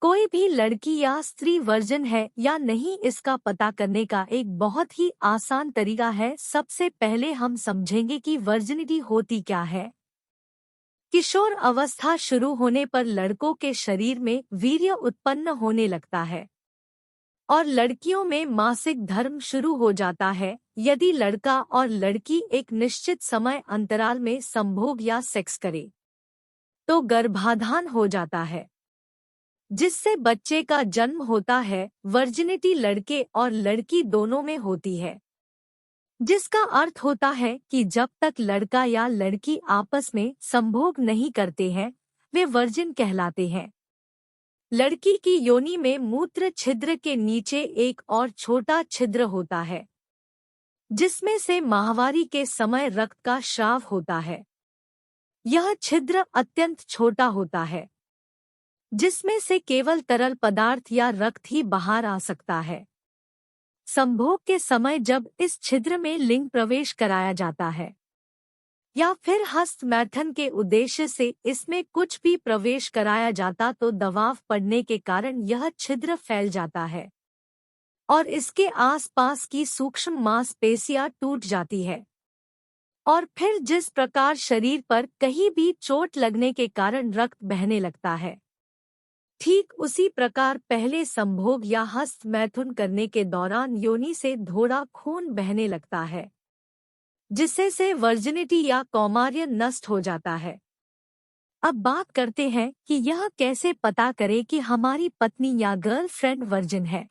कोई भी लड़की या स्त्री वर्जिन है या नहीं, इसका पता करने का एक बहुत ही आसान तरीका है। सबसे पहले हम समझेंगे कि वर्जिनिटी होती क्या है। किशोर अवस्था शुरू होने पर लड़कों के शरीर में वीर्य उत्पन्न होने लगता है और लड़कियों में मासिक धर्म शुरू हो जाता है। यदि लड़का और लड़की एक निश्चित समय अंतराल में संभोग या सेक्स करे तो गर्भाधान हो जाता है, जिससे बच्चे का जन्म होता है। वर्जिनिटी लड़के और लड़की दोनों में होती है, जिसका अर्थ होता है कि जब तक लड़का या लड़की आपस में संभोग नहीं करते हैं वे वर्जिन कहलाते हैं। लड़की की योनि में मूत्र छिद्र के नीचे एक और छोटा छिद्र होता है, जिसमें से माहवारी के समय रक्त का स्राव होता है। यह छिद्र अत्यंत छोटा होता है, जिसमें से केवल तरल पदार्थ या रक्त ही बाहर आ सकता है। संभोग के समय जब इस छिद्र में लिंग प्रवेश कराया जाता है या फिर हस्तमैथुन के उद्देश्य से इसमें कुछ भी प्रवेश कराया जाता तो दबाव पड़ने के कारण यह छिद्र फैल जाता है और इसके आसपास की सूक्ष्म मांसपेशियां टूट जाती है। और फिर जिस प्रकार शरीर पर कहीं भी चोट लगने के कारण रक्त बहने लगता है, ठीक उसी प्रकार पहले संभोग या हस्तमैथुन करने के दौरान योनि से थोड़ा खून बहने लगता है, जिससे से वर्जिनिटी या कौमार्य नष्ट हो जाता है। अब बात करते हैं कि यह कैसे पता करें कि हमारी पत्नी या गर्लफ्रेंड वर्जिन है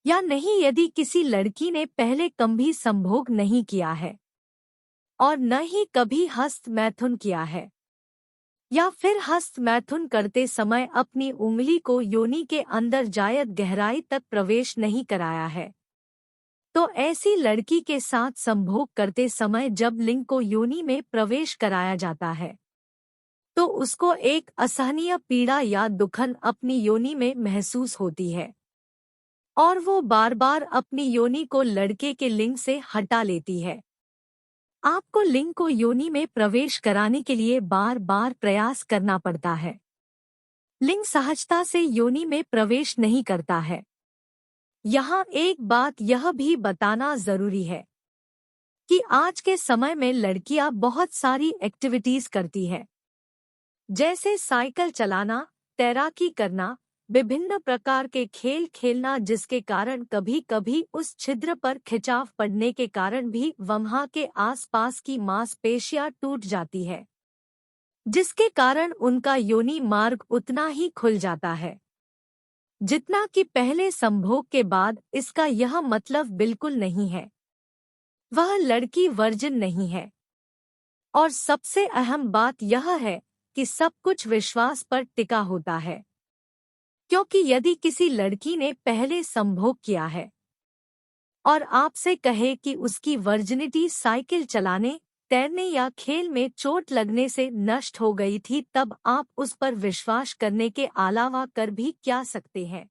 या नहीं। यदि किसी लड़की ने पहले कभी संभोग नहीं किया है और न ही कभी हस्तमैथुन किया है या फिर हस्तमैथुन करते समय अपनी उंगली को योनि के अंदर जायद गहराई तक प्रवेश नहीं कराया है, तो ऐसी लड़की के साथ संभोग करते समय जब लिंग को योनि में प्रवेश कराया जाता है तो उसको एक असहनीय पीड़ा या दुखन अपनी योनि में महसूस होती है और वो बार बार अपनी योनि को लड़के के लिंग से हटा लेती है। आपको लिंग को योनि में प्रवेश कराने के लिए बार बार प्रयास करना पड़ता है। लिंग सहजता से योनि में प्रवेश नहीं करता है। यहाँ एक बात यह भी बताना जरूरी है कि आज के समय में लड़कियां बहुत सारी एक्टिविटीज करती है, जैसे साइकिल चलाना, तैराकी करना, विभिन्न प्रकार के खेल खेलना, जिसके कारण कभी कभी उस छिद्र पर खिंचाव पड़ने के कारण भी वहाँ के आसपास की मांसपेशियां टूट जाती है, जिसके कारण उनका योनि मार्ग उतना ही खुल जाता है जितना कि पहले संभोग के बाद। इसका यह मतलब बिल्कुल नहीं है वह लड़की वर्जिन नहीं है। और सबसे अहम बात यह है कि सब कुछ विश्वास पर टिका होता है, क्योंकि यदि किसी लड़की ने पहले संभोग किया है और आपसे कहे कि उसकी वर्जिनिटी साइकिल चलाने, तैरने या खेल में चोट लगने से नष्ट हो गई थी, तब आप उस पर विश्वास करने के अलावा कर भी क्या सकते हैं।